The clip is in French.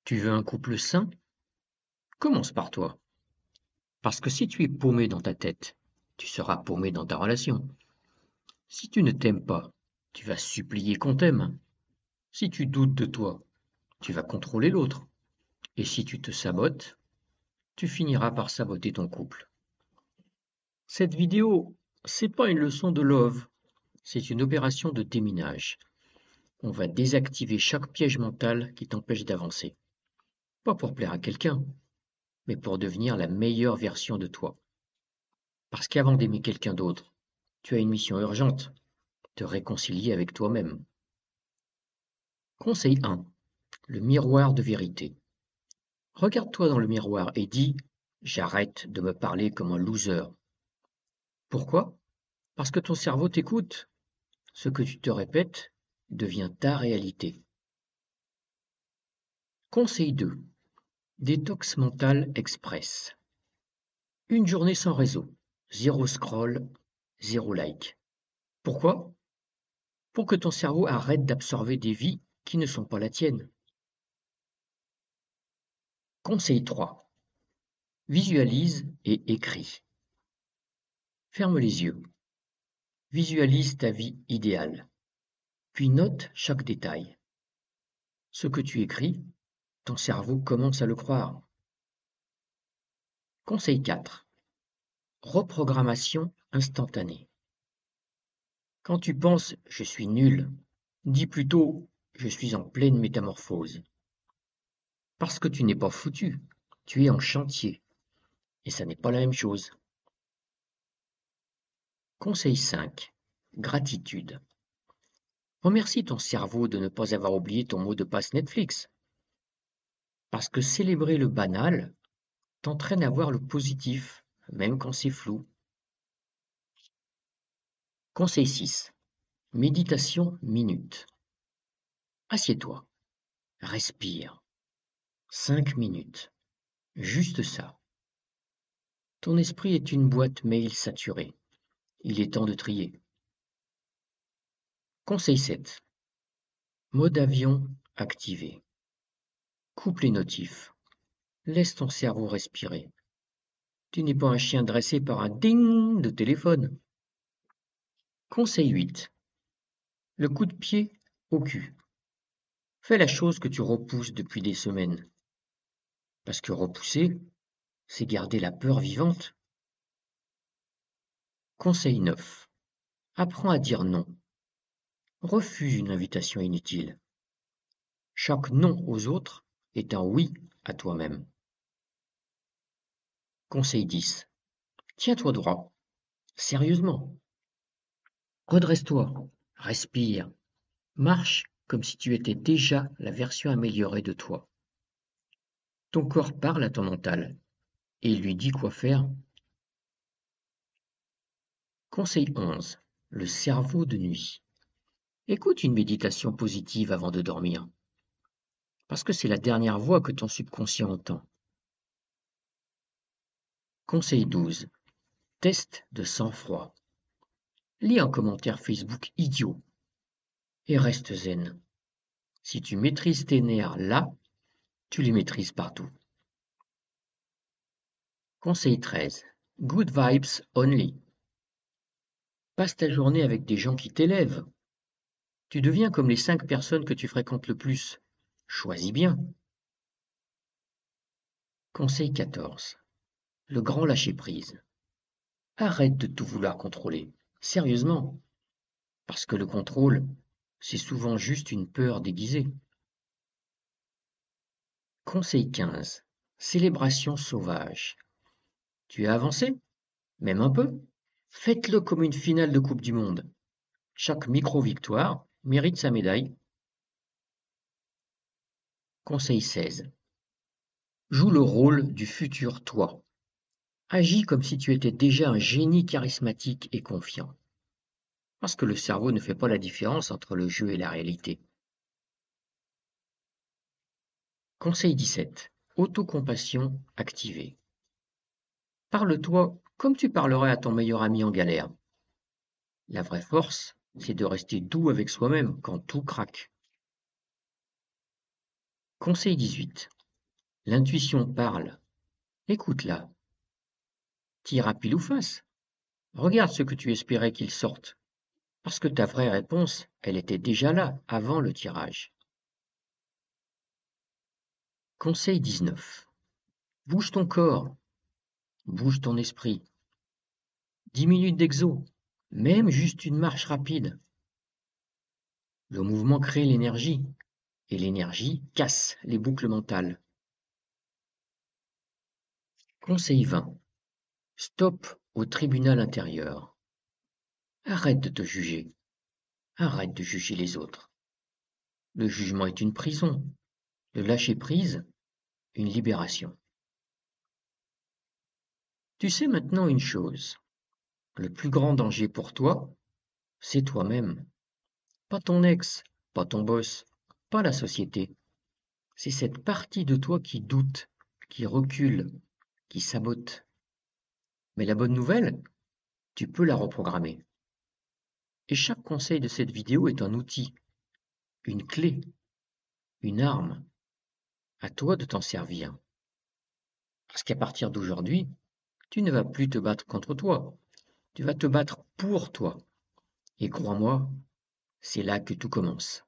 Tu veux un couple sain? Commence par toi. Parce que si tu es paumé dans ta tête, tu seras paumé dans ta relation. Si tu ne t'aimes pas, tu vas supplier qu'on t'aime. Si tu doutes de toi, tu vas contrôler l'autre. Et si tu te sabotes, tu finiras par saboter ton couple. Cette vidéo, c'est pas une leçon de love, c'est une opération de déminage. On va désactiver chaque piège mental qui t'empêche d'avancer. Pas pour plaire à quelqu'un, mais pour devenir la meilleure version de toi. Parce qu'avant d'aimer quelqu'un d'autre, tu as une mission urgente, te réconcilier avec toi-même. Conseil 1. Le miroir de vérité. Regarde-toi dans le miroir et dis: j'arrête de me parler comme un loser. Pourquoi? Parce que ton cerveau t'écoute. Ce que tu te répètes devient ta réalité. Conseil 2. Détox mental express. Une journée sans réseau. Zéro scroll, zéro like. Pourquoi? Pour que ton cerveau arrête d'absorber des vies qui ne sont pas la tienne. Conseil 3. Visualise et écris. Ferme les yeux. Visualise ta vie idéale. Puis note chaque détail. Ce que tu écris, ton cerveau commence à le croire. Conseil 4. Reprogrammation instantanée. Quand tu penses je suis nul, dis plutôt je suis en pleine métamorphose. Parce que tu n'es pas foutu, tu es en chantier. Et ça n'est pas la même chose. Conseil 5. Gratitude. Remercie ton cerveau de ne pas avoir oublié ton mot de passe Netflix. Parce que célébrer le banal t'entraîne à voir le positif, même quand c'est flou. Conseil 6. Méditation minute. Assieds-toi, respire. 5 minutes. Juste ça. Ton esprit est une boîte mail saturée. Il est temps de trier. Conseil 7. Mode avion activé. Coupe les notifs. Laisse ton cerveau respirer. Tu n'es pas un chien dressé par un ding de téléphone. Conseil 8. Le coup de pied au cul. Fais la chose que tu repousses depuis des semaines. Parce que repousser, c'est garder la peur vivante. Conseil 9. Apprends à dire non. Refuse une invitation inutile. Chaque non aux autres est un oui à toi-même. Conseil 10. Tiens-toi droit. Sérieusement. Redresse-toi. Respire. Marche comme si tu étais déjà la version améliorée de toi. Ton corps parle à ton mental et il lui dit quoi faire. Conseil 11. Le cerveau de nuit. Écoute une méditation positive avant de dormir, parce que c'est la dernière voix que ton subconscient entend. Conseil 12. Test de sang-froid. Lis un commentaire Facebook idiot et reste zen. Si tu maîtrises tes nerfs là, tu les maîtrises partout. Conseil 13. Good vibes only. Passe ta journée avec des gens qui t'élèvent. Tu deviens comme les 5 personnes que tu fréquentes le plus. Choisis bien. Conseil 14. Le grand lâcher-prise. Arrête de tout vouloir contrôler. Sérieusement. Parce que le contrôle, c'est souvent juste une peur déguisée. Conseil 15. Célébration sauvage. Tu as avancé? Même un peu? Faites-le comme une finale de Coupe du Monde. Chaque micro-victoire mérite sa médaille. Conseil 16. Joue le rôle du futur toi. Agis comme si tu étais déjà un génie charismatique et confiant. Parce que le cerveau ne fait pas la différence entre le jeu et la réalité. Conseil 17. Autocompassion activée. Parle-toi comme tu parlerais à ton meilleur ami en galère. La vraie force, c'est de rester doux avec soi-même quand tout craque. Conseil 18. L'intuition parle. Écoute-la. Tire à pile ou face. Regarde ce que tu espérais qu'il sorte. Parce que ta vraie réponse, elle était déjà là, avant le tirage. Conseil 19. Bouge ton corps, bouge ton esprit. 10 minutes d'exo, même juste une marche rapide. Le mouvement crée l'énergie, et l'énergie casse les boucles mentales. Conseil 20. Stop au tribunal intérieur. Arrête de te juger. Arrête de juger les autres. Le jugement est une prison. Le lâcher-prise, une libération. Tu sais maintenant une chose. Le plus grand danger pour toi, c'est toi-même. Pas ton ex, pas ton boss, pas la société. C'est cette partie de toi qui doute, qui recule, qui sabote. Mais la bonne nouvelle, tu peux la reprogrammer. Et chaque conseil de cette vidéo est un outil, une clé, une arme. À toi de t'en servir. Parce qu'à partir d'aujourd'hui, tu ne vas plus te battre contre toi. Tu vas te battre pour toi. Et crois-moi, c'est là que tout commence.